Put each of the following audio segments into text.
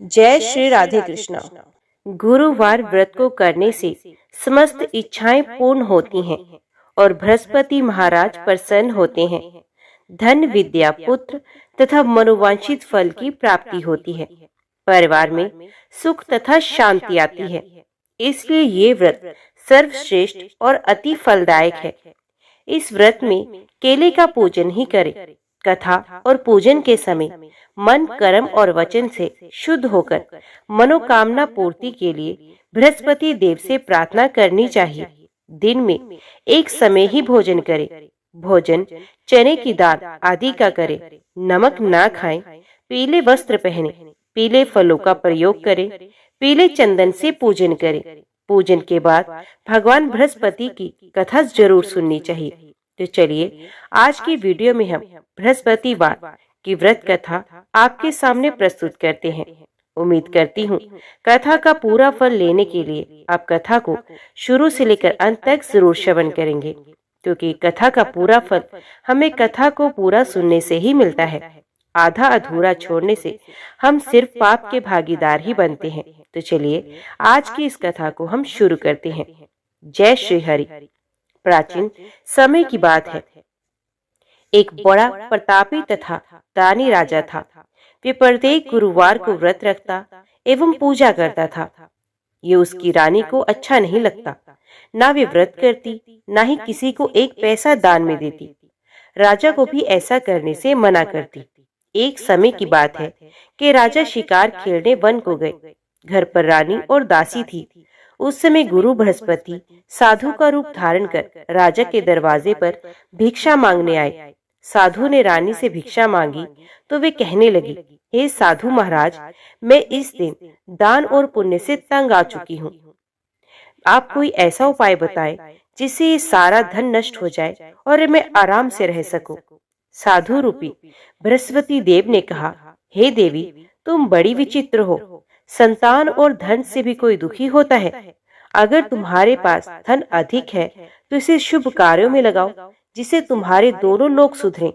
जय श्री राधे कृष्णा। गुरुवार व्रत को करने से समस्त इच्छाएं पूर्ण होती हैं और बृहस्पति महाराज प्रसन्न होते हैं। धन, विद्या, पुत्र तथा मनोवांछित फल की प्राप्ति होती है। परिवार में सुख तथा शांति आती है। इसलिए ये व्रत सर्वश्रेष्ठ और अति फलदायक है। इस व्रत में केले का पूजन ही करें। कथा और पूजन के समय मन, कर्म और वचन से शुद्ध होकर मनोकामना पूर्ति के लिए बृहस्पति देव से प्रार्थना करनी चाहिए। दिन में एक समय ही भोजन करें। भोजन चने की दाल आदि का करें। नमक ना खाएं। पीले वस्त्र पहने। पीले फलों का प्रयोग करें। पीले चंदन से पूजन करें। पूजन के बाद भगवान बृहस्पति की कथा जरूर सुननी चाहिए। तो चलिए आज की वीडियो में हम बृहस्पतिवार की व्रत कथा आपके सामने प्रस्तुत करते हैं। उम्मीद करती हूँ कथा का पूरा फल लेने के लिए आप कथा को शुरू से लेकर अंत तक जरूर श्रवण करेंगे, क्योंकि कथा का पूरा फल हमें कथा को पूरा सुनने से ही मिलता है। आधा अधूरा छोड़ने से हम सिर्फ पाप के भागीदार ही बनते हैं। तो चलिए आज की इस कथा को हम शुरू करते हैं। जय श्री हरि। प्राचीन समय की बात है। एक बड़ा प्रतापी तथा दानी राजा था। वे प्रत्येक गुरुवार को व्रत रखता एवं पूजा करता था। ये उसकी रानी को अच्छा नहीं लगता। ना वे व्रत करती, ना ही किसी को एक पैसा दान में देती। राजा को भी ऐसा करने से मना करती। एक समय की बात है कि राजा शिकार खेलने वन को गए। घर पर रानी और दासी थी। उस समय गुरु बृहस्पति साधु का रूप धारण कर राजा के दरवाजे पर भिक्षा मांगने आए। साधु ने रानी से भिक्षा मांगी तो वे कहने लगी, हे साधु महाराज, मैं इस दिन दान और पुण्य से तंग आ चुकी हूँ। आप कोई ऐसा उपाय बताएं जिससे ये सारा धन नष्ट हो जाए और मैं आराम से रह सकूं। साधु रूपी बृहस्पति देव ने कहा, हे देवी, तुम बड़ी विचित्र हो। संतान और धन से भी कोई दुखी होता है। अगर तुम्हारे पास धन अधिक है तो इसे शुभ कार्यों में लगाओ, जिससे तुम्हारे दोनों लोग सुधरें।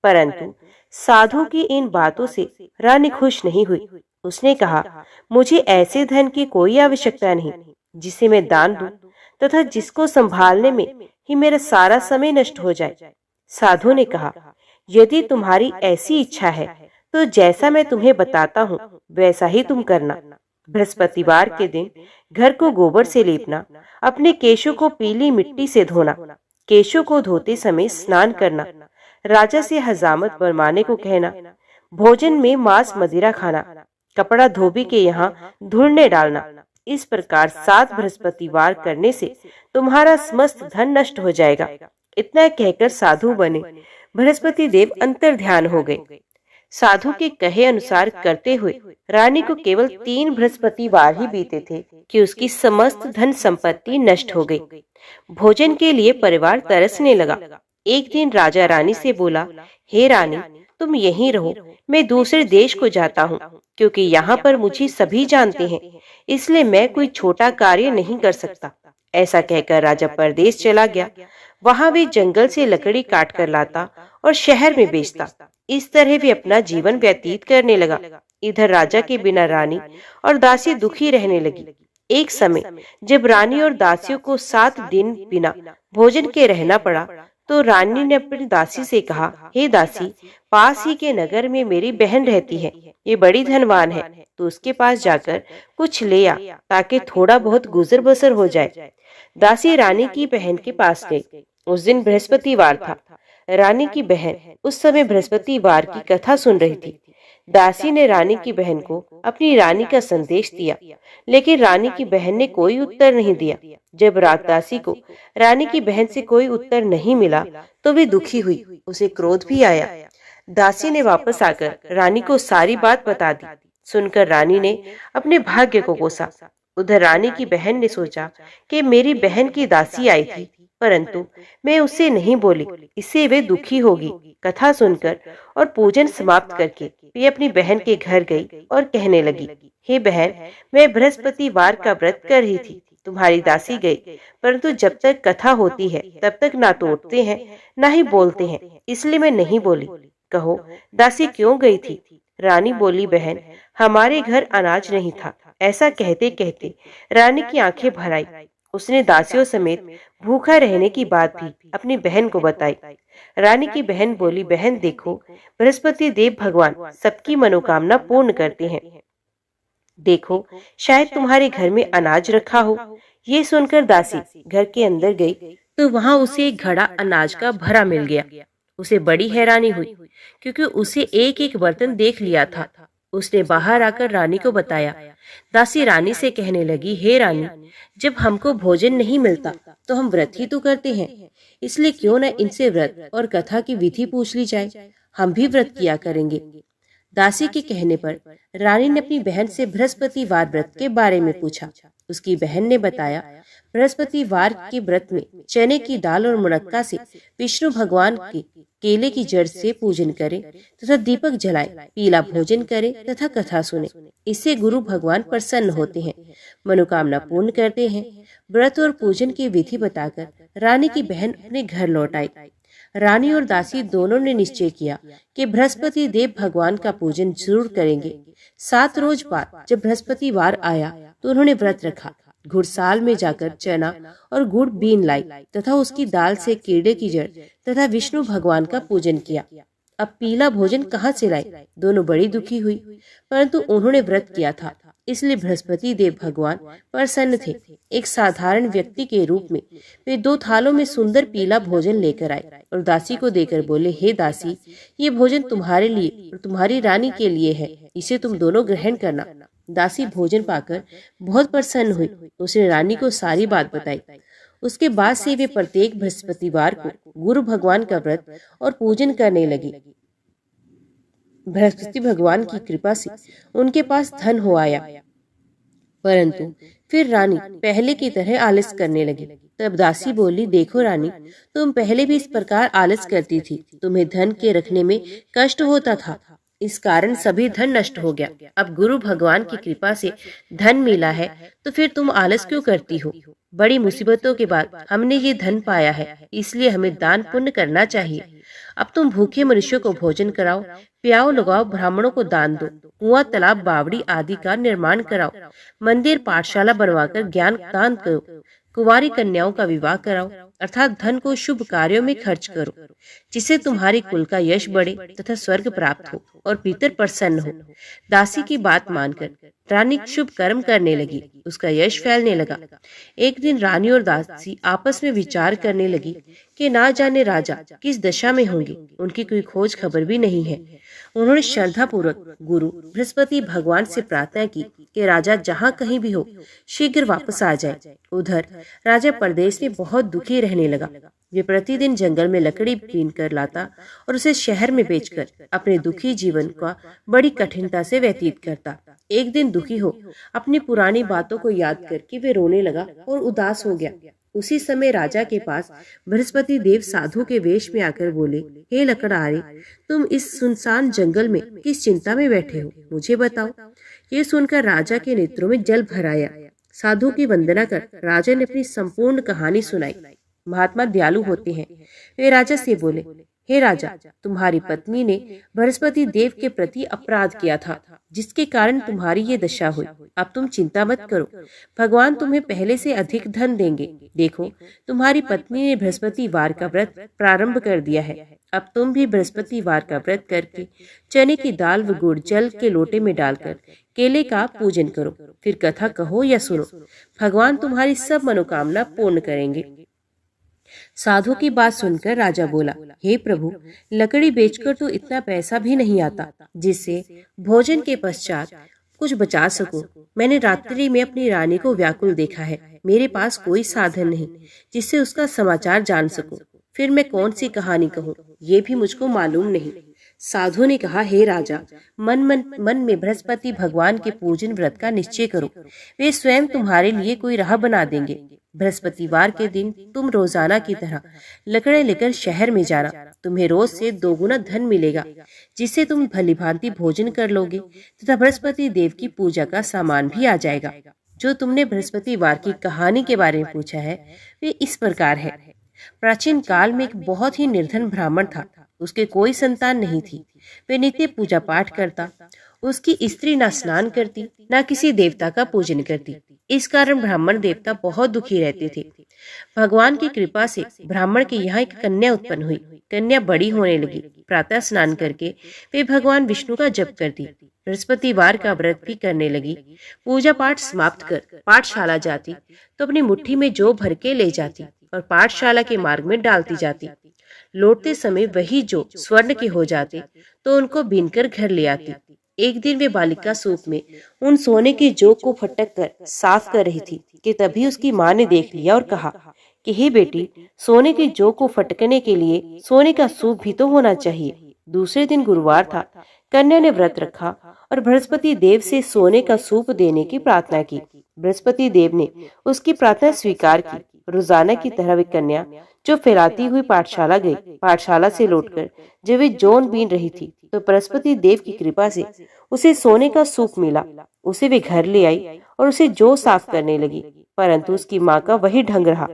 परंतु साधु की इन बातों से रानी खुश नहीं हुई। उसने कहा, मुझे ऐसे धन की कोई आवश्यकता नहीं जिसे मैं दान दूं तथा जिसको संभालने में ही मेरा सारा समय नष्ट हो जाए। साधु ने कहा, यदि तुम्हारी ऐसी इच्छा है तो जैसा मैं तुम्हें बताता हूँ वैसा ही तुम करना। बृहस्पतिवार के दिन घर को गोबर से लेपना, अपने केशों को पीली मिट्टी से धोना, केशों को धोते समय स्नान करना, राजा से हजामत फरमाने को कहना, भोजन में मांस मदिरा खाना, कपड़ा धोबी के यहाँ धुलने डालना। इस प्रकार 7 बृहस्पतिवार करने से तुम्हारा समस्त धन नष्ट हो जाएगा। इतना कहकर साधु बने बृहस्पति देव अंतर ध्यान हो गए। साधु के कहे अनुसार करते हुए रानी को केवल 3 बृहस्पतिवार ही बीते थे कि उसकी समस्त धन संपत्ति नष्ट हो गई। भोजन के लिए परिवार तरसने लगा। एक दिन राजा रानी से बोला, हे रानी, तुम यहीं रहो, मैं दूसरे देश को जाता हूँ, क्योंकि यहाँ पर मुझे सभी जानते हैं, इसलिए मैं कोई छोटा कार्य नहीं कर सकता। ऐसा कहकर राजा परदेश चला गया। वहाँ वे जंगल से लकड़ी काट कर लाता और शहर में बेचता। इस तरह वे अपना जीवन व्यतीत करने लगा। इधर राजा के बिना रानी और दासी दुखी रहने लगी। एक समय जब रानी और दासियों को 7 दिन बिना भोजन के रहना पड़ा तो रानी ने अपनी दासी से कहा, हे दासी, पास ही के नगर में मेरी बहन रहती है। ये बड़ी धनवान है, तो उसके पास जाकर कुछ ले आ ताकि थोड़ा बहुत गुजर बसर हो जाए। दासी रानी की बहन के पास गई। उस दिन बृहस्पतिवार था। रानी की बहन उस समय बृहस्पतिवार की कथा सुन रही थी। दासी ने रानी की बहन को अपनी रानी का संदेश दिया, लेकिन रानी की बहन ने कोई उत्तर नहीं दिया। जब रात दासी को रानी की बहन से कोई उत्तर नहीं मिला तो वे दुखी हुई। उसे क्रोध भी आया। दासी ने वापस आकर रानी को सारी बात बता दी। सुनकर रानी ने अपने भाग्य को कोसा। उधर रानी की बहन ने सोचा कि मेरी बहन की दासी आई थी, परंतु मैं उससे नहीं बोली, इससे वे दुखी होगी। कथा सुनकर और पूजन समाप्त करके वे अपनी बहन के घर गई और कहने लगी, हे बहन, मैं बृहस्पतिवार का व्रत कर रही थी, तुम्हारी दासी गई, परंतु जब तक कथा होती है तब तक ना तो उठते हैं ना ही बोलते हैं, इसलिए मैं नहीं बोली। कहो दासी क्यों गई थी? रानी बोली, बहन, हमारे घर अनाज नहीं था। ऐसा कहते कहते रानी की आंखें भर आई। उसने दासियों समेत भूखा रहने की बात भी अपनी बहन को बताई। रानी की बहन बोली, बहन देखो, बृहस्पति देव भगवान सबकी मनोकामना पूर्ण करते हैं। देखो, शायद तुम्हारे घर में अनाज रखा हो। ये सुनकर दासी घर के अंदर गई तो वहां उसे एक घड़ा अनाज का भरा मिल गया। उसे बड़ी हैरानी हुई क्योंकि उसे एक एक बर्तन देख लिया था। उसने बाहर आकर रानी को बताया। दासी रानी से कहने लगी, हे रानी, जब हमको भोजन नहीं मिलता तो हम व्रत ही तो करते हैं, इसलिए क्यों न इनसे व्रत और कथा की विधि पूछ ली जाए। हम भी व्रत किया करेंगे। दासी के कहने पर रानी ने अपनी बहन से बृहस्पतिवार व्रत के बारे में पूछा। उसकी बहन ने बताया, बृहस्पतिवार के व्रत में चने की दाल और मुनक्का से विष्णु भगवान के केले की जड़ से पूजन करें तथा दीपक जलाए, पीला भोजन करें तथा कथा सुने। इससे गुरु भगवान प्रसन्न होते हैं, मनोकामना पूर्ण करते हैं। व्रत और पूजन की विधि बताकर रानी की बहन अपने घर लौट आई। रानी और दासी दोनों ने निश्चय किया कि बृहस्पति देव भगवान का पूजन जरूर करेंगे। 7 रोज बाद जब बृहस्पतिवार आया तो उन्होंने व्रत रखा। घुड़साल में जाकर चना और गुड़ बीन लाई तथा उसकी दाल से कीड़े की जड़ तथा विष्णु भगवान का पूजन किया। अब पीला भोजन कहाँ से लाए? दोनों बड़ी दुखी हुई, परंतु उन्होंने व्रत किया था, इसलिए बृहस्पति देव भगवान प्रसन्न थे। एक साधारण व्यक्ति के रूप में वे 2 थालों में सुंदर पीला भोजन लेकर आए और दासी को देकर बोले, हे दासी, ये भोजन तुम्हारे लिए और तुम्हारी रानी के लिए है, इसे तुम दोनों ग्रहण करना। दासी भोजन पाकर बहुत प्रसन्न हुई। उसने रानी को सारी बात बताई। उसके बाद से वे प्रत्येक बृहस्पतिवार को गुरु भगवान का व्रत और पूजन करने लगी। बृहस्पति भगवान की कृपा से उनके पास धन हो आया, परंतु फिर रानी पहले की तरह आलस करने लगी। तब दासी बोली, देखो रानी, तुम पहले भी इस प्रकार आलस करती थी। तुम्हें धन के रखने में कष्ट होता था, इस कारण सभी धन नष्ट हो गया। अब गुरु भगवान की कृपा से धन मिला है तो फिर तुम आलस क्यों करती हो? बड़ी मुसीबतों के बाद हमने ये धन पाया है, इसलिए हमें दान पुण्य करना चाहिए। अब तुम भूखे मनुष्यों को भोजन कराओ, प्याओ लगाओ, ब्राह्मणों को दान दो, कुआं तालाब बावड़ी आदि का निर्माण कराओ, मंदिर पाठशाला बनवाकर ज्ञान दान करो, कुंवारी कन्याओं का विवाह कराओ, अर्थात धन को शुभ कार्यों में खर्च करो, जिससे तुम्हारी कुल का यश बढ़े तथा स्वर्ग प्राप्त हो और पितर प्रसन्न हो। दासी की बात मानकर रानी शुभ कर्म करने लगी, उसका यश फैलने लगा। एक दिन रानी और दासी आपस में विचार करने लगी कि ना जाने राजा किस दशा में होंगे, उनकी कोई खोज खबर भी नहीं है। उन्होंने श्रद्धा पूर्वक गुरु बृहस्पति भगवान से प्रार्थना की कि राजा जहाँ कहीं भी हो शीघ्र वापस आ जाए। उधर राजा परदेश में बहुत दुखी रहने लगा। वे प्रतिदिन जंगल में लकड़ी बीन कर लाता और उसे शहर में बेचकर अपने दुखी जीवन का बड़ी कठिनता से व्यतीत करता। एक दिन दुखी हो अपनी पुरानी बातों को याद करके वे रोने लगा और उदास हो गया। उसी समय राजा के पास बृहस्पति देव साधु के वेश में आकर बोले, हे लकड़हारे, तुम इस सुनसान जंगल में किस चिंता में बैठे हो, मुझे बताओ। ये सुनकर राजा के नेत्रों में जल भर आया। साधु की वंदना कर राजा ने अपनी संपूर्ण कहानी सुनाई। महात्मा दयालु होते हैं। वे राजा से बोले, हे राजा, तुम्हारी पत्नी ने बृहस्पति देव के प्रति अपराध किया था, जिसके कारण तुम्हारी ये दशा हुई। अब तुम चिंता मत करो, भगवान तुम्हें पहले से अधिक धन देंगे। देखो, तुम्हारी पत्नी ने बृहस्पतिवार का व्रत प्रारंभ कर दिया है। अब तुम भी बृहस्पतिवार का व्रत करके चने की दाल व गुड़ जल के लोटे में डालकर केले का पूजन करो, फिर कथा कहो या सुनो। भगवान तुम्हारी सब मनोकामना पूर्ण करेंगे। साधु की बात सुनकर राजा बोला, हे प्रभु, लकड़ी बेचकर तो इतना पैसा भी नहीं आता जिससे भोजन के पश्चात कुछ बचा सकूं। मैंने रात्रि में अपनी रानी को व्याकुल देखा है। मेरे पास कोई साधन नहीं जिससे उसका समाचार जान सकूं। फिर मैं कौन सी कहानी कहूँ, ये भी मुझको मालूम नहीं। साधु ने कहा, हे राजा, मन में बृहस्पति भगवान के पूजन व्रत का निश्चय करो। वे स्वयं तुम्हारे लिए कोई राह बना देंगे। बृहस्पतिवार के दिन तुम रोजाना की तरह लकड़े लेकर शहर में जाना। तुम्हें रोज से 2 गुना धन मिलेगा, जिससे तुम भली भांति भोजन कर लोगे तथा बृहस्पति देव की पूजा का सामान भी आ जाएगा। जो तुमने बृहस्पतिवार की कहानी के बारे में पूछा है, वे इस प्रकार है। प्राचीन काल में एक बहुत ही निर्धन ब्राह्मण था। उसके कोई संतान नहीं थी। वे नित्य पूजा पाठ करता उसकी स्त्री ना स्नान करती, ना किसी देवता का पूजन करती। इस कारण ब्राह्मण देवता बहुत दुखी रहते थे। भगवान की कृपा से ब्राह्मण के यहाँ एक कन्या उत्पन्न हुई। कन्या बड़ी होने लगी। प्रातः स्नान करके वे भगवान विष्णु का जप करती। बृहस्पतिवार का व्रत भी करने लगी। पूजा पाठ समाप्त कर पाठशाला जाती तो अपनी मुट्ठी में जौ भर के ले जाती और पाठशाला के मार्ग में डालती जाती। लौटते समय वही जौ स्वर्ण के हो जाते तो उनको बीनकर घर ले आती। एक दिन वे बालिका सूप में उन सोने के जौ को फटक कर साफ कर रही थी कि तभी उसकी माँ ने देख लिया और कहा कि हे बेटी, सोने के जौ को फटकने के लिए सोने का सूप भी तो होना चाहिए। दूसरे दिन गुरुवार था। कन्या ने व्रत रखा और बृहस्पति देव से सोने का सूप देने की प्रार्थना की। बृहस्पति देव ने उसकी प्रार्थना स्वीकार की। रोजाना की तरह वे कन्या जो फैलाती हुई पाठशाला गई। पाठशाला से लौटकर जब वे जौन बीन रही थी तो बृहस्पति देव की कृपा से उसे सोने का सूप मिला। उसे वे घर ले आई और उसे जौ साफ करने लगी, परंतु उसकी माँ का वही ढंग रहा।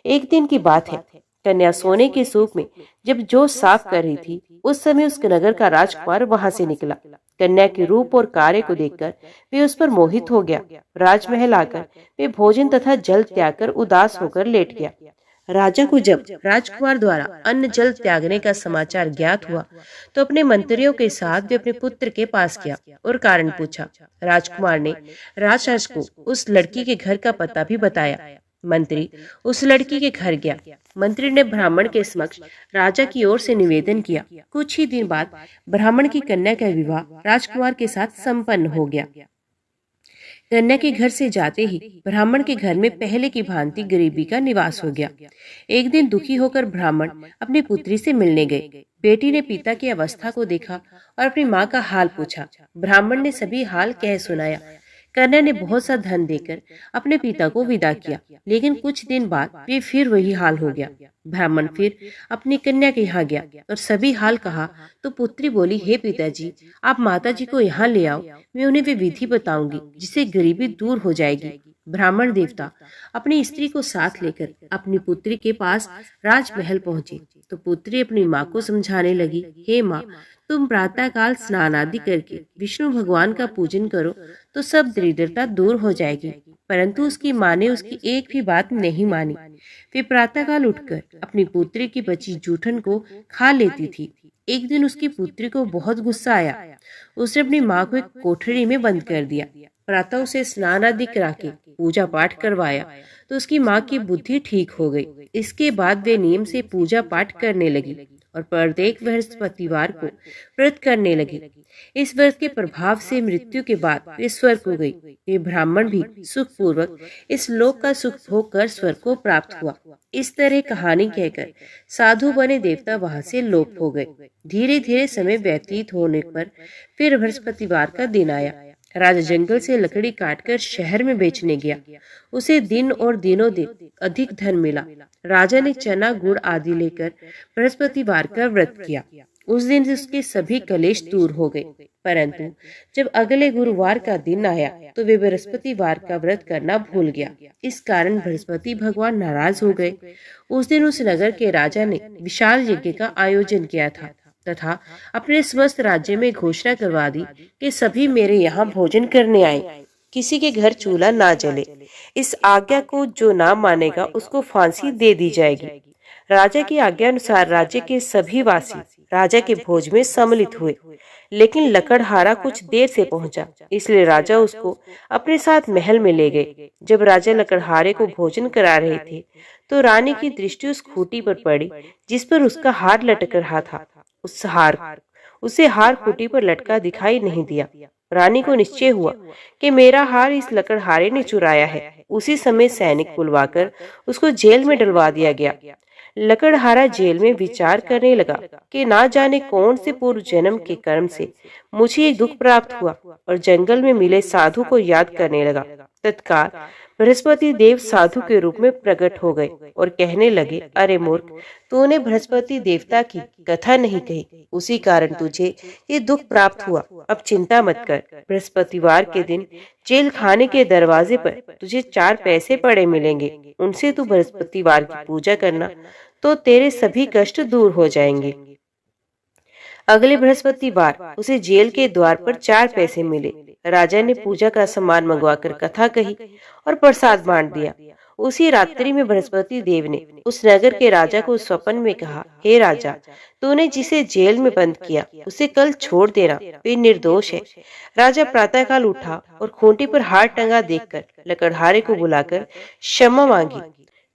एक दिन की बात है, कन्या सोने के सूप में जब जौ साफ कर रही थी, उस समय उस नगर का राजकुमार वहां से निकला। कन्या के रूप और कार्य को देखकर वे उस पर मोहित हो गया। राजमहल आकर वे भोजन तथा जल त्याग कर उदास होकर लेट गया। राजा को जब राजकुमार द्वारा अन्न जल त्यागने का समाचार ज्ञात हुआ तो अपने मंत्रियों के साथ वे अपने पुत्र के पास गया और कारण पूछा। राजकुमार ने राजराज को उस लड़की के घर का पता भी बताया। मंत्री उस लड़की के घर गया। मंत्री ने ब्राह्मण के समक्ष राजा की ओर से निवेदन किया। कुछ ही दिन बाद ब्राह्मण की कन्या का विवाह राजकुमार के साथ संपन्न हो गया। कन्या के घर से जाते ही ब्राह्मण के घर में पहले की भांति गरीबी का निवास हो गया। एक दिन दुखी होकर ब्राह्मण अपनी पुत्री से मिलने गए। बेटी ने पिता की अवस्था को देखा और अपनी माँ का हाल पूछा। ब्राह्मण ने सभी हाल कह सुनाया। कन्या ने बहुत सा धन देकर अपने पिता को विदा किया, लेकिन कुछ दिन बाद वे फिर वही हाल हो गया। ब्राह्मण फिर अपनी कन्या के यहाँ गया और सभी हाल कहा तो पुत्री बोली, हे पिताजी, आप माताजी को यहाँ ले आओ, मैं उन्हें वे विधि बताऊंगी जिससे गरीबी दूर हो जाएगी। ब्राह्मण देवता अपनी स्त्री को साथ लेकर अपनी पुत्री के पास राजमहल पहुंचे तो पुत्री अपनी माँ को समझाने लगी, हे माँ, तुम प्रातः काल स्नान आदि करके विष्णु भगवान का पूजन करो तो सब दरिद्रता दूर हो जाएगी। परंतु उसकी माँ ने उसकी एक भी बात नहीं मानी। वे प्रातः काल उठकर अपनी पुत्री की बची जूठन को खा लेती थी। एक दिन उसकी पुत्री को बहुत गुस्सा आया। उसने अपनी माँ को एक कोठरी में बंद कर दिया। प्रातः उसे स्नान आदि करा के पूजा पाठ करवाया तो उसकी माँ की बुद्धि ठीक हो गई। इसके बाद वे नियम से पूजा पाठ करने लगी और प्रत्येक बृहस्पतिवार को व्रत करने लगी। इस व्रत के प्रभाव से मृत्यु के बाद वे स्वर्ग को गई। वे ब्राह्मण भी सुख पूर्वक इस लोक का सुख भोग कर स्वर्ग को प्राप्त हुआ। इस तरह कहानी कहकर साधु बने देवता वहां से लोप हो गए। धीरे धीरे समय व्यतीत होने पर फिर बृहस्पतिवार का दिन आया। राजा जंगल से लकड़ी काटकर शहर में बेचने गया। उसे दिन और दिनों दिन अधिक धन मिला। राजा ने चना गुड़ आदि लेकर बृहस्पतिवार का व्रत किया। उस दिन उसके सभी कलेश दूर हो गए। परंतु जब अगले गुरुवार का दिन आया तो वे बृहस्पतिवार का व्रत करना भूल गया। इस कारण बृहस्पति भगवान नाराज हो गए। उस दिन उस नगर के राजा ने विशाल यज्ञ का आयोजन किया था तथा अपने समस्त राज्य में घोषणा करवा दी कि सभी मेरे यहाँ भोजन करने आए, किसी के घर चूल्हा ना जले। इस आज्ञा को जो ना मानेगा उसको फांसी दे दी जाएगी। राजा की आज्ञा अनुसार राज्य के सभी वासी राजा के भोज में सम्मिलित हुए, लेकिन लकड़हारा कुछ देर से पहुंचा, इसलिए राजा उसको अपने साथ महल में ले गए। जब राजा लकड़हारे को भोजन करा रहे थे तो रानी की दृष्टि उस खूंटी पर पड़ी जिस पर उसका हार लटक रहा था। उसे हार खूंटी पर लटका दिखाई नहीं दिया। रानी को निश्चय हुआ कि मेरा हार इस लकड़हारे ने चुराया है। उसी समय सैनिक बुलवाकर उसको जेल में डलवा दिया गया। लकड़हारा जेल में विचार करने लगा कि ना जाने कौन से पूर्व जन्म के कर्म से मुझे एक दुख प्राप्त हुआ, और जंगल में मिले साधु को याद करने लगा। तत्काल बृहस्पति देव साधु के रूप में प्रकट हो गए और कहने लगे, अरे मूर्ख, तूने बृहस्पति देवता की कथा नहीं कही, उसी कारण तुझे ये दुख प्राप्त हुआ। अब चिंता मत कर, बृहस्पतिवार के दिन जेल खाने के दरवाजे पर तुझे 4 पैसे पड़े मिलेंगे। उनसे तू बृहस्पतिवार की पूजा करना तो तेरे सभी कष्ट दूर हो जाएंगे। अगले बृहस्पतिवार उसे जेल के द्वार पर 4 पैसे मिले। राजा ने पूजा का सामान मंगवाकर कथा कही और प्रसाद बांट दिया। उसी रात्रि में बृहस्पति देव ने उस नगर के राजा को स्वप्न में कहा, हे राजा, तूने जिसे जेल में बंद किया उसे कल छोड़ देना, वे निर्दोष है। राजा प्रातःकाल उठा और खूंटी पर हाथ टंगा देखकर लकड़हारे को बुलाकर क्षमा मांगी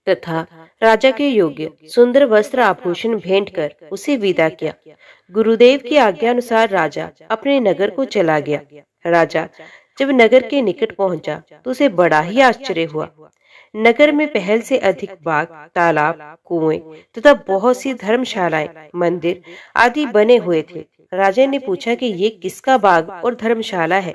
तथा राजा के योग्य सुंदर वस्त्र आभूषण भेंट कर उसे विदा किया। गुरुदेव की आज्ञा अनुसार राजा अपने नगर को चला गया। राजा जब नगर के निकट पहुंचा तो उसे बड़ा ही आश्चर्य हुआ। नगर में पहल से अधिक बाग, तालाब, कुएं तथा बहुत सी धर्मशालाएं, मंदिर आदि बने हुए थे। राजा ने पूछा कि ये किसका बाग और धर्मशाला है।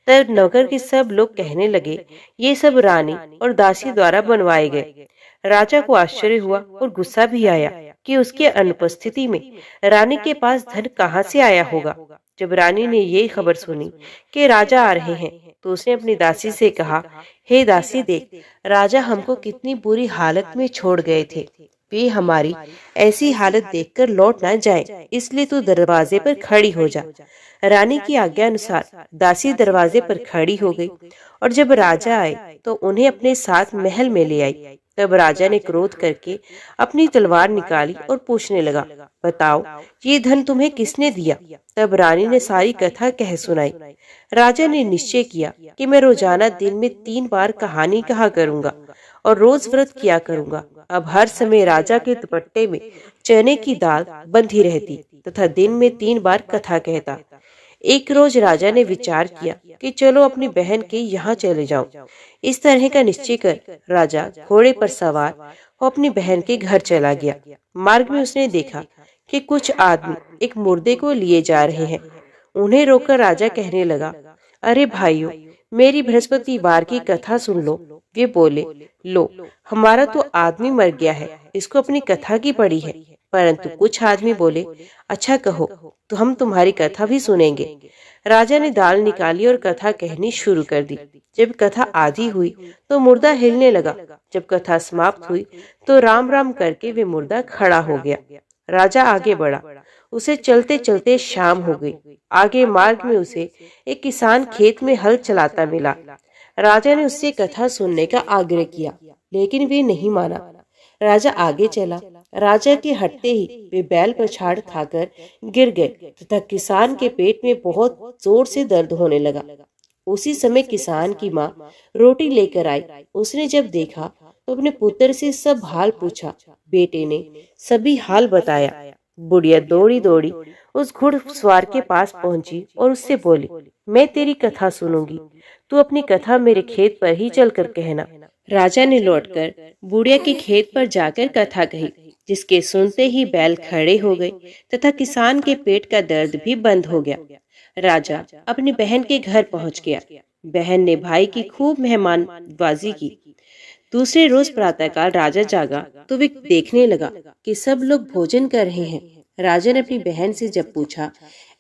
तब नगर के सब लोग कहने लगे, ये सब रानी और दासी द्वारा बनवाए गए। राजा को आश्चर्य हुआ और गुस्सा भी आया कि उसकी अनुपस्थिति में रानी के पास धन कहाँ से आया होगा। जब रानी ने ये खबर सुनी कि राजा आ रहे हैं तो उसने अपनी दासी से कहा, हे दासी, देख, राजा हमको कितनी बुरी हालत में छोड़ गए थे। वे हमारी ऐसी हालत देखकर लौट ना जाए, इसलिए तू दरवाजे पर खड़ी हो जा। रानी की आज्ञा अनुसार दासी दरवाजे पर खड़ी हो गई और जब राजा आए तो उन्हें अपने साथ महल में ले आई। तब राजा ने क्रोध करके अपनी तलवार निकाली और पूछने लगा, बताओ, ये धन तुम्हें किसने दिया? तब रानी ने सारी कथा कह सुनाई। राजा ने निश्चय किया कि मैं रोजाना दिन में 3 बार कहानी कहा करूंगा और रोज व्रत किया करूंगा। अब हर समय राजा के दुपट्टे में चने की दाल बंधी रहती तथा दिन में 3 बार कथा कहता। एक रोज राजा ने विचार किया कि चलो अपनी बहन के यहाँ चले जाऊं। इस तरह का निश्चय कर राजा घोड़े पर सवार हो अपनी बहन के घर चला गया। मार्ग में उसने देखा कि कुछ आदमी एक मुर्दे को लिए जा रहे हैं। उन्हें रोककर राजा कहने लगा, अरे भाइयों, मेरी बृहस्पतिवार की कथा सुन लो। वे बोले, लो, हमारा तो आदमी मर गया है, इसको अपनी कथा की पड़ी है। परंतु कुछ आदमी बोले, अच्छा कहो, तो हम तुम्हारी कथा भी सुनेंगे। राजा ने दाल निकाली और कथा कहनी शुरू कर दी। जब कथा आधी हुई तो मुर्दा हिलने लगा। जब कथा समाप्त हुई तो राम राम करके वे मुर्दा खड़ा हो गया। राजा आगे बढ़ा। उसे चलते चलते शाम हो गई। आगे मार्ग में उसे एक किसान खेत में हल चलाता मिला। राजा ने उससे कथा सुनने का आग्रह किया, लेकिन वे नहीं माना। राजा आगे चला। राजा के हटते ही वे बैल पछाड़ खाकर गिर गए तथा किसान के पेट में बहुत जोर से दर्द होने लगा। उसी समय किसान की माँ रोटी लेकर आई। उसने जब देखा तो अपने पुत्र से सब हाल पूछा। बेटे ने सभी हाल बताया। बुढ़िया दौड़ी दौड़ी उस घुड़सवार के पास पहुंची और उससे बोली, मैं तेरी कथा सुनूंगी, तू अपनी कथा मेरे खेत पर ही चलकर कहना। राजा ने लौटकर बुढ़िया के खेत पर जाकर कथा कही, जिसके सुनते ही बैल खड़े हो गए तथा किसान के पेट का दर्द भी बंद हो गया। राजा अपनी बहन के घर पहुंच गया। बहन ने भाई की खूब मेहमानबाजी की। दूसरे रोज प्रातःकाल राजा जागा तो वे देखने लगा कि सब लोग भोजन कर रहे हैं। राजा ने अपनी बहन से जब पूछा,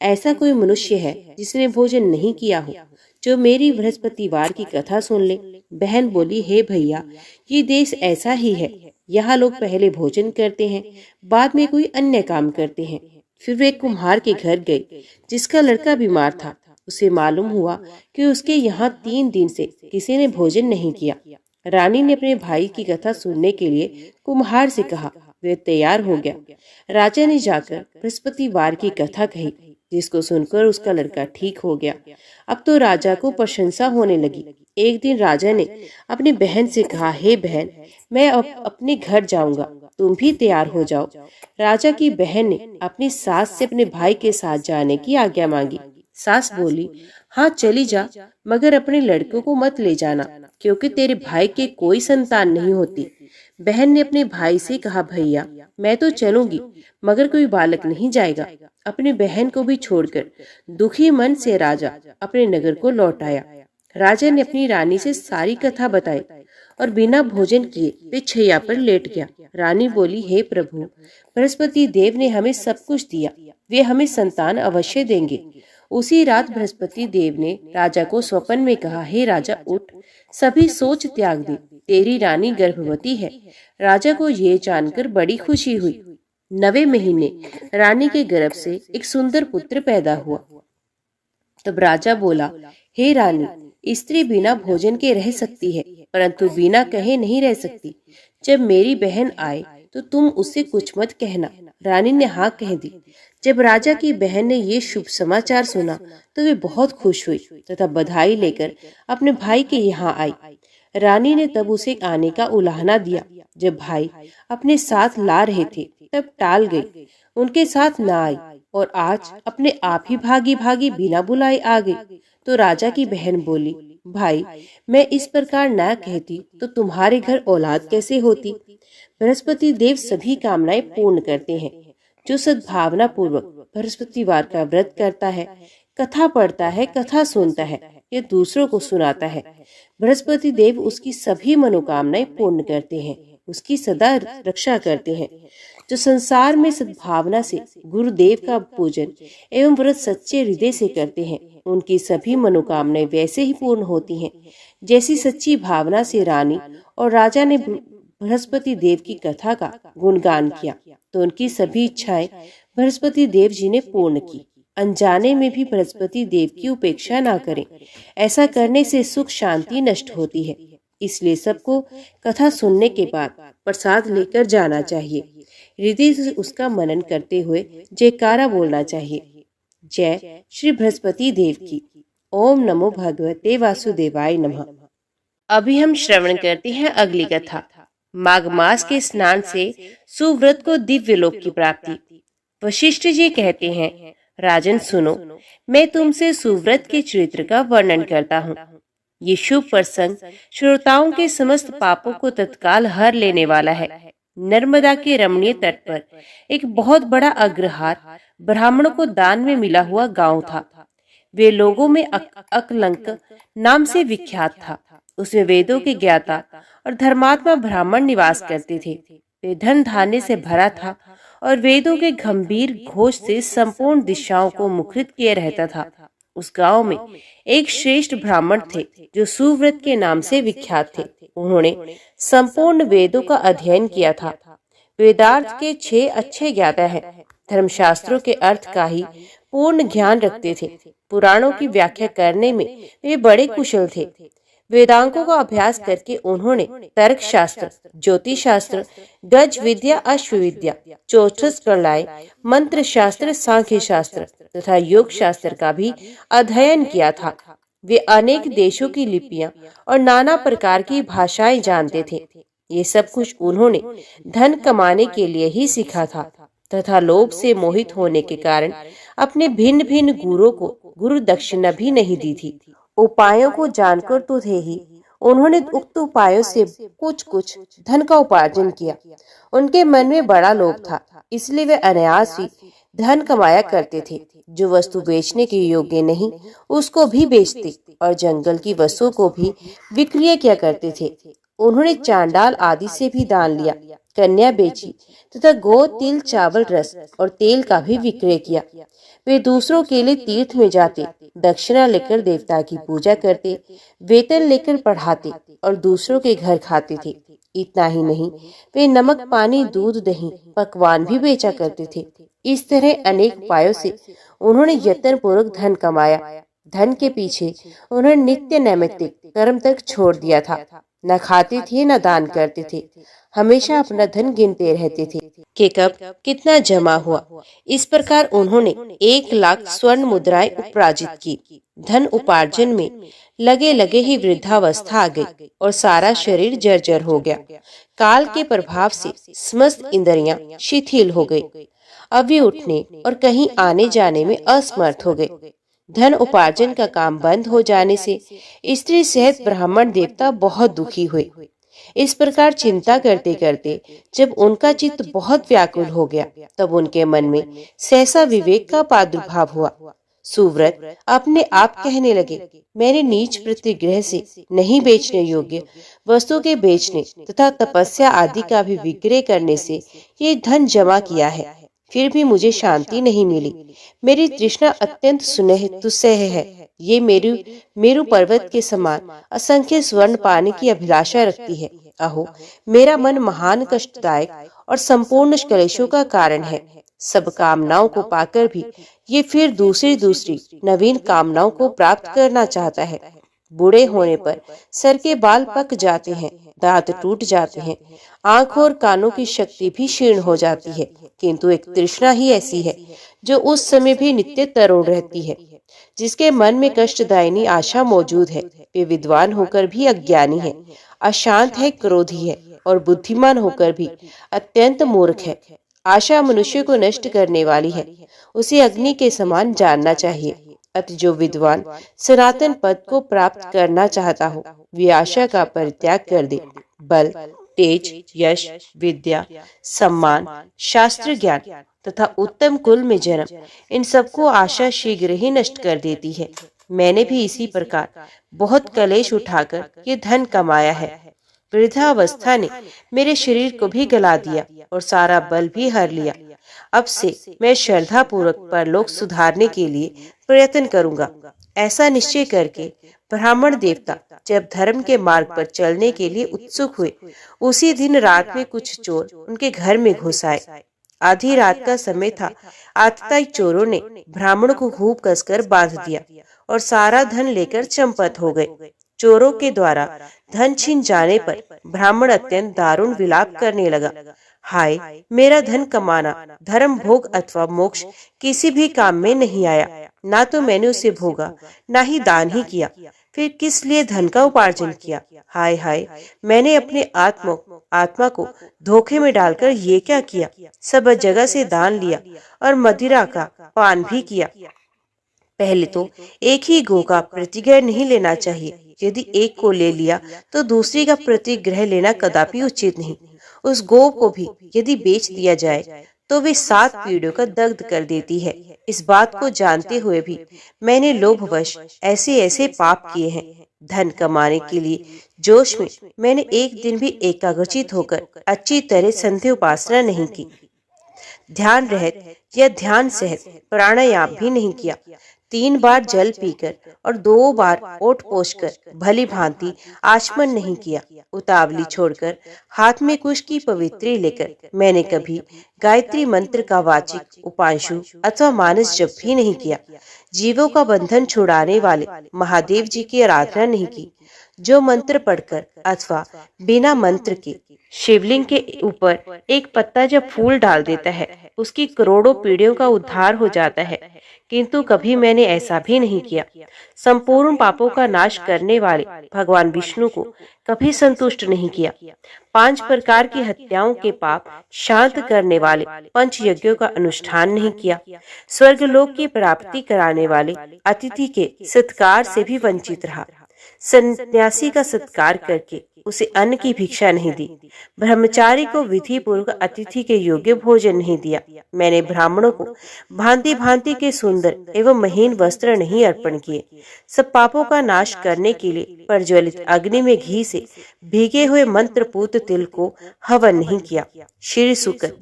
ऐसा कोई मनुष्य है जिसने भोजन नहीं किया हो, जो मेरी बृहस्पतिवार की कथा सुन ले? बहन बोली, हे भैया, ये देश ऐसा ही है। यहाँ लोग पहले भोजन करते हैं, बाद में कोई अन्य काम करते हैं। फिर वे एक कुम्हार के घर गए, जिसका लड़का बीमार था। उसे मालूम हुआ कि उसके यहाँ 3 दिन से किसी ने भोजन नहीं किया। रानी ने अपने भाई की कथा सुनने के लिए कुम्हार से कहा। वे तैयार हो गया। राजा ने जाकर बृहस्पतिवार की कथा कही, जिसको सुनकर उसका लड़का ठीक हो गया। अब तो राजा को प्रशंसा होने लगी। एक दिन राजा ने अपनी बहन से कहा, हे बहन, मैं अब अपने घर जाऊंगा, तुम भी तैयार हो जाओ। राजा की बहन ने अपनी सास से अपने भाई के साथ जाने की आज्ञा मांगी। सास बोली, हाँ चली जा, मगर अपने लड़कों को मत ले जाना, क्योंकि तेरे भाई के कोई संतान नहीं होती। बहन ने अपने भाई से कहा, भैया, मैं तो चलूंगी, मगर कोई बालक नहीं जाएगा। अपनी बहन को भी छोड़कर दुखी मन से राजा अपने नगर को लौट आया। राजा ने अपनी रानी से सारी कथा बताई और बिना भोजन किए वे छैया पर लेट गया। रानी बोली, हे प्रभु, बृहस्पति देव ने हमें सब कुछ दिया, वे हमें संतान अवश्य देंगे। उसी रात बृहस्पति देव ने राजा को स्वप्न में कहा, हे राजा, उठ, सभी सोच त्याग दे, तेरी रानी गर्भवती है। राजा को ये जानकर बड़ी खुशी हुई। 9वें महीने रानी के गर्भ से एक सुंदर पुत्र पैदा हुआ। तब राजा बोला, हे रानी, स्त्री बिना भोजन के रह सकती है, परंतु बिना कहे नहीं रह सकती। जब मेरी बहन आए तो तुम उससे कुछ मत कहना। रानी ने हाँ कह दी। जब राजा की बहन ने ये शुभ समाचार सुना तो वे बहुत खुश हुई तथा बधाई लेकर अपने भाई के यहाँ आई। रानी ने तब उसे आने का उलाहना दिया। जब भाई अपने साथ ला रहे थे तब टाल गई, उनके साथ न आई और आज अपने आप ही भागी भागी बिना बुलाए आ गई। तो राजा की बहन बोली, भाई, मैं इस प्रकार न कहती तो तुम्हारे घर औलाद कैसे होती। बृहस्पति देव सभी कामनाएं पूर्ण करते हैं। जो सद्भावना पूर्वक बृहस्पतिवार का व्रत करता है, कथा पढ़ता है, कथा सुनता है या दूसरों को सुनाता है, बृहस्पति देव उसकी सभी मनोकामनाएं पूर्ण करते हैं, उसकी सदा रक्षा करते हैं। जो संसार में सद्भावना से गुरुदेव का पूजन एवं व्रत सच्चे हृदय से करते हैं, उनकी सभी मनोकामनाएं वैसे ही पूर्ण होती हैं जैसी सच्ची भावना से रानी और राजा ने बृहस्पति देव की कथा का गुणगान किया तो उनकी सभी इच्छाएं बृहस्पति देव जी ने पूर्ण की। अनजाने में भी बृहस्पति देव की उपेक्षा ना करें, ऐसा करने से सुख शांति नष्ट होती है। इसलिए सबको कथा सुनने के बाद प्रसाद लेकर जाना चाहिए। हृदय से उसका मनन करते हुए जयकारा बोलना चाहिए। जय श्री बृहस्पति देव की। ओम नमो भगवते वासुदेवाय नमः। अभी हम श्रवण करते हैं अगली कथा। माघ मास के स्नान से सुव्रत को दिव्य लोक की प्राप्ति। वशिष्ठ जी कहते हैं, राजन सुनो, मैं तुमसे सुव्रत के चरित्र का वर्णन करता हूँ। ये शुभ प्रसंग श्रोताओं के समस्त पापों को तत्काल हर लेने वाला है। नर्मदा के रमणीय तट पर एक बहुत बड़ा अग्रहार ब्राह्मणों को दान में मिला हुआ गांव था। वे लोगों में अकलंक नाम से विख्यात था। उसमें वेदों के ज्ञाता और धर्मात्मा ब्राह्मण निवास करते थे। वे धन धान्य से भरा था और वेदों के गंभीर घोष से संपूर्ण दिशाओं को मुखरित किए रहता था। उस गांव में एक श्रेष्ठ ब्राह्मण थे जो सुव्रत के नाम से विख्यात थे। उन्होंने संपूर्ण वेदों का अध्ययन किया था। वेदार्थ के 6 अच्छे ज्ञाता हैं। धर्मशास्त्रों के अर्थ का ही पूर्ण ज्ञान रखते थे। पुराणों की व्याख्या करने में वे बड़े कुशल थे। वेदांगों का अभ्यास करके उन्होंने तर्क शास्त्र, ज्योतिष शास्त्र, गज विद्या, अश्व विद्या, चौथस कलाएं, मंत्र शास्त्र, सांख्य शास्त्र तथा योग शास्त्र का भी अध्ययन किया था। वे अनेक देशों की लिपियां और नाना प्रकार की भाषाएं जानते थे। ये सब कुछ उन्होंने धन कमाने के लिए ही सीखा था तथा लोभ से मोहित होने के कारण अपने भिन्न भिन्न गुरुओं को गुरु दक्षिणा भी नहीं दी थी। उपायों को जानकर तो थे ही, उन्होंने उक्त उपायों से कुछ कुछ धन का उपार्जन किया। उनके मन में बड़ा लोभ था, इसलिए वे अनायास ही धन कमाया करते थे। जो वस्तु बेचने के योग्य नहीं उसको भी बेचते और जंगल की वस्तुओं को भी विक्रय किया करते थे। उन्होंने चांडाल आदि से भी दान लिया, कन्या बेची तथा गो, तिल, चावल, रस और तेल का भी विक्रय किया। वे दूसरों के लिए तीर्थ में जाते, दक्षिणा लेकर देवता की पूजा करते, वेतन लेकर पढ़ाते और दूसरों के घर खाते थे। इतना ही नहीं, वे नमक, पानी, दूध, दही, पकवान भी बेचा करते थे। इस तरह अनेक उपायों से उन्होंने यत्न पूर्वक धन कमाया। धन के पीछे उन्होंने नित्य नैमित्तिक कर्म तक छोड़ दिया था। न खाते थे न दान करते थे, हमेशा अपना धन गिनते रहते थे कि कब कितना जमा हुआ। इस प्रकार उन्होंने 1 लाख स्वर्ण मुद्राएं उपार्जित की। धन उपार्जन में लगे लगे ही वृद्धावस्था आ गई और सारा शरीर जर्जर हो गया। काल के प्रभाव से समस्त इंद्रियां शिथिल हो गई। अब वे उठने और कहीं आने जाने में असमर्थ हो गए। धन उपार्जन का काम बंद हो जाने से स्त्री सहित ब्राह्मण देवता बहुत दुखी हुए। इस प्रकार चिंता करते करते जब उनका चित्त बहुत व्याकुल हो गया, तब उनके मन में सहसा विवेक का प्रादुर्भाव हुआ। सुव्रत अपने आप कहने लगे, मैंने नीच प्रतिग्रह से नहीं बेचने योग्य वस्तु के बेचने तथा तपस्या आदि का भी विक्रय करने से ये धन जमा किया है, फिर भी मुझे शांति नहीं मिली। मेरी तृष्णा अत्यंत दुस्सह है। ये मेरू पर्वत के समान असंख्य स्वर्ण पाने की अभिलाषा रखती है। अहो, मेरा मन महान कष्टदायक और संपूर्ण क्लेशों का कारण है। सब कामनाओं को पाकर भी ये फिर दूसरी दूसरी नवीन कामनाओं को प्राप्त करना चाहता है। बूढ़े होने पर सर के बाल पक जाते हैं, दांत टूट जाते हैं, आंख और कानों की शक्ति भी क्षीण हो जाती है, किंतु एक तृष्णा ही ऐसी है जो उस समय भी नित्य तरुण रहती है। जिसके मन में कष्टदायिनी आशा मौजूद है, वे विद्वान होकर भी अज्ञानी है, अशांत है, क्रोधी है और बुद्धिमान होकर भी अत्यंत मूर्ख है। आशा मनुष्य को नष्ट करने वाली है, उसे अग्नि के समान जानना चाहिए। अतः जो विद्वान सनातन पद को प्राप्त करना चाहता हो, वे आशा का परित्याग कर दे। बल, तेज, यश, विद्या, सम्मान, शास्त्र ज्ञान तथा उत्तम कुल में जन्म, इन सबको आशा शीघ्र ही नष्ट कर देती है। मैंने भी इसी प्रकार बहुत कलेश उठाकर ये धन कमाया है। वृद्धावस्था ने मेरे शरीर को भी गला दिया और सारा बल भी हर लिया। अब से मैं श्रद्धा पूर्वक परलोक सुधारने के लिए प्रयत्न करूंगा। ऐसा निश्चय करके ब्राह्मण देवता जब धर्म के मार्ग पर चलने के लिए उत्सुक हुए, उसी दिन रात में कुछ चोर उनके घर में घुस आए। आधी रात का समय था। आतताई चोरों ने ब्राह्मण को खूब कसकर बांध दिया और सारा धन लेकर चंपत हो गए। चोरों के द्वारा धन छीन जाने पर ब्राह्मण अत्यंत दारुण विलाप करने लगा। हाय, मेरा धन कमाना धर्म भोग अथवा मोक्ष किसी भी काम में नहीं आया। ना तो मैंने उसे भोगा, ना ही दान ही किया, फिर किस लिए धन का उपार्जन किया। हाय हाय, मैंने अपने आत्मा को धोखे में डालकर ये क्या किया। सब जगह से दान लिया और मदिरा का पान भी किया। पहले तो एक ही गो का प्रतिग्रह नहीं लेना चाहिए। यदि एक को ले लिया तो दूसरी का प्रतिग्रह लेना कदापि उचित नहीं। उस गो को भी यदि बेच दिया जाए तो वे 7 पीढ़ियों का दग्ध कर देती है। इस बात को जानते हुए भी मैंने लोभवश ऐसे ऐसे पाप किए हैं। धन कमाने के लिए जोश में मैंने एक दिन भी एकाग्रचित होकर अच्छी तरह संध्या उपासना नहीं की, ध्यान रहित या ध्यान सहित प्राणायाम भी नहीं किया। 3 बार जल पीकर और 2 बार ओठ पोंछकर भली भांति आचमन नहीं किया। उतावली छोड़कर हाथ में कुश की पवित्री लेकर मैंने कभी गायत्री मंत्र का वाचिक उपांशु अथवा मानस जप भी नहीं किया। जीवों का बंधन छुड़ाने वाले महादेव जी की आराधना नहीं की। जो मंत्र पढ़कर अथवा बिना मंत्र के शिवलिंग के ऊपर एक पत्ता जब फूल डाल देता है, उसकी करोड़ों पीढ़ियों का उद्धार हो जाता है, किंतु कभी मैंने ऐसा भी नहीं किया। संपूर्ण पापों का नाश करने वाले भगवान विष्णु को कभी संतुष्ट नहीं किया। 5 प्रकार की हत्याओं के पाप शांत करने वाले 5 यज्ञों का अनुष्ठान नहीं किया। स्वर्गलोक की प्राप्ति कराने वाले अतिथि के सत्कार से भी वंचित रहा। सन्यासी का सत्कार करके उसे अन्न की भिक्षा नहीं दी। ब्रह्मचारी को विधि पूर्वक अतिथि के योग्य भोजन नहीं दिया। मैंने ब्राह्मणों को भांति भांति के सुंदर एवं महीन वस्त्र नहीं अर्पण किए। सब पापों का नाश करने के लिए प्रज्वलित अग्नि में घी से भीगे हुए मंत्रपूत तिल को हवन नहीं किया। श्री शुक्र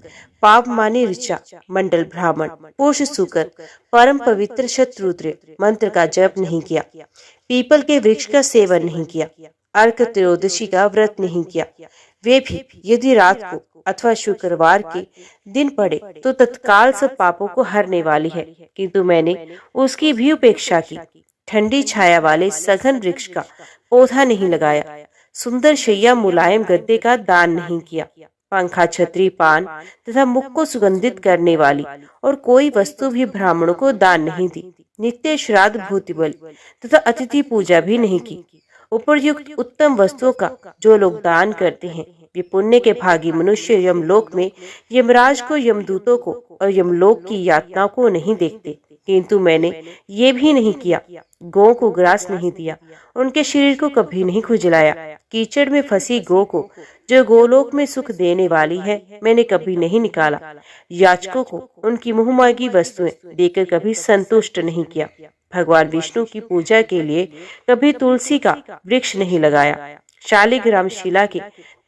पाप मानी ऋचा मंडल ब्राह्मण पुरुष शुक्र परम पवित्र शत्रुद्र मंत्र का जप नहीं किया। पीपल के वृक्ष का सेवन नहीं किया। अर्क त्रयोदशी का व्रत नहीं किया। वे भी यदि रात को अथवा शुक्रवार के दिन पड़े तो तत्काल सब पापों को हरने वाली है, किंतु मैंने उसकी भी उपेक्षा की। ठंडी छाया वाले सघन वृक्ष का पौधा नहीं लगाया। सुंदर शैया मुलायम गद्दे का दान नहीं किया। पंखा, छतरी, पान तथा मुख को सुगंधित करने वाली और कोई वस्तु भी ब्राह्मणों को दान नहीं दी। नित्य श्राद्ध, भूति बलि तथा अतिथि पूजा भी नहीं की। उपरयुक्त उत्तम वस्तुओं का जो लोग दान करते हैं, वे पुण्य के भागी मनुष्य यमलोक में यमराज को, यमदूतों को और यमलोक की यातनाओं को नहीं देखते, किंतु मैंने ये भी नहीं किया। गौ को ग्रास नहीं दिया, उनके शरीर को कभी नहीं खुजलाया। कीचड़ में फंसी गौ को जो गोलोक में सुख देने वाली है, मैंने कभी नहीं निकाला। याचकों को उनकी मुहमांगी वस्तुएं देकर कभी संतुष्ट नहीं किया। भगवान विष्णु की पूजा के लिए कभी तुलसी का वृक्ष नहीं लगाया। शालिग्राम शिला के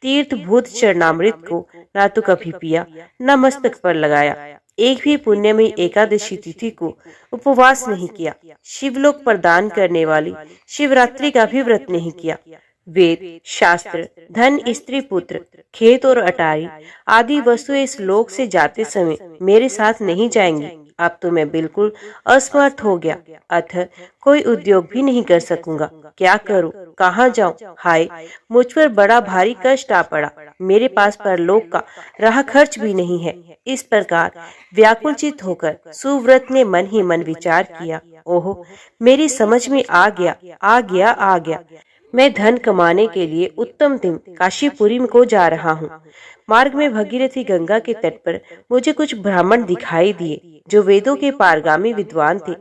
तीर्थ भूत चरणामृत को ना तो कभी पिया, न मस्तक पर लगाया। एक भी पुण्य में एकादशी तिथि को उपवास नहीं किया। शिवलोक प्रदान करने वाली शिवरात्रि का भी व्रत नहीं किया। वेद, शास्त्र, धन, स्त्री, पुत्र, खेत और अटारी आदि वस्तुएं इस लोक से जाते समय मेरे साथ नहीं जाएंगी। अब तो मैं बिल्कुल असमर्थ हो गया, अतः कोई उद्योग भी नहीं कर सकूंगा। क्या करूं, कहाँ जाऊं? हाय, मुझ पर बड़ा भारी कष्ट आ पड़ा। मेरे पास परलोक का राह खर्च भी नहीं है। इस प्रकार व्याकुलचित होकर सुव्रत ने मन ही मन विचार किया। ओहो, मेरी समझ में आ गया। मैं धन कमाने के लिए उत्तम दिन काशीपुरी को जा रहा हूँ। मार्ग में भगीरथी गंगा के तट पर मुझे कुछ ब्राह्मण दिखाई दिए जो वेदों के पारगामी विद्वान थे।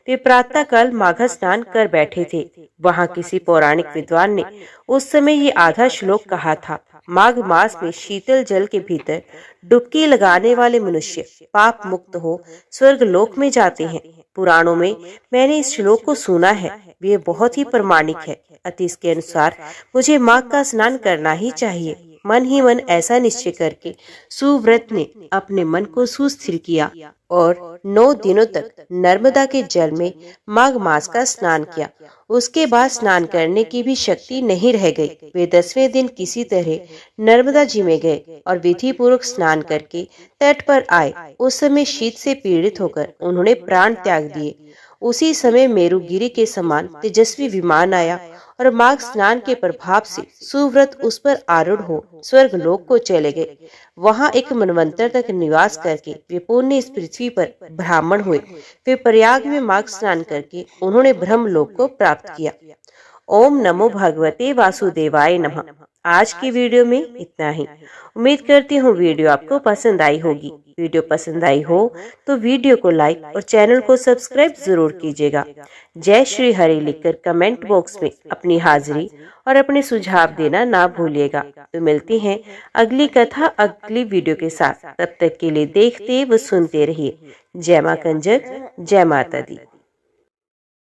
वे प्रातः काल माघ स्नान कर बैठे थे। वहाँ किसी पौराणिक विद्वान ने उस समय ये आधा श्लोक कहा था। माघ मास में शीतल जल के भीतर डुबकी लगाने वाले मनुष्य पाप मुक्त हो स्वर्ग लोक में जाते हैं। पुराणों में मैंने इस श्लोक को सुना है। ये बहुत ही प्रमाणिक है। अति इसके अनुसार मुझे माघ का स्नान करना ही चाहिए। मन ही मन ऐसा निश्चय करके सुव्रत ने अपने मन को सुस्थिर किया और 9 दिनों तक नर्मदा के जल में माघ मास का स्नान किया। उसके बाद स्नान करने की भी शक्ति नहीं रह गई। वे 10वें दिन किसी तरह नर्मदा जी में गए और विधि पूर्वक स्नान करके तट पर आए। उस समय शीत से पीड़ित होकर उन्होंने प्राण त्याग दिए। उसी समय मेरुगिरी के समान तेजस्वी विमान आया और माघ स्नान के प्रभाव से सुव्रत उस पर आरूढ़ हो स्वर्ग लोक को चले गए। वहां एक मनवंतर तक निवास करके वे पुण्य इस पृथ्वी पर ब्राह्मण हुए। वे प्रयाग में माघ स्नान करके उन्होंने ब्रह्म लोक को प्राप्त किया। ओम नमो भगवते वासुदेवाय नमः। आज की वीडियो में इतना ही। उम्मीद करती हूँ वीडियो आपको पसंद आई होगी। वीडियो पसंद आई हो तो वीडियो को लाइक और चैनल को सब्सक्राइब जरूर कीजिएगा। जय श्री हरि लिखकर कमेंट बॉक्स में अपनी हाजिरी और अपने सुझाव देना ना भूलिएगा। तो मिलती हैं अगली कथा अगली वीडियो के साथ। तब तक के लिए देखते व सुनते रहिए। जय मां कंजक, जय माता दी।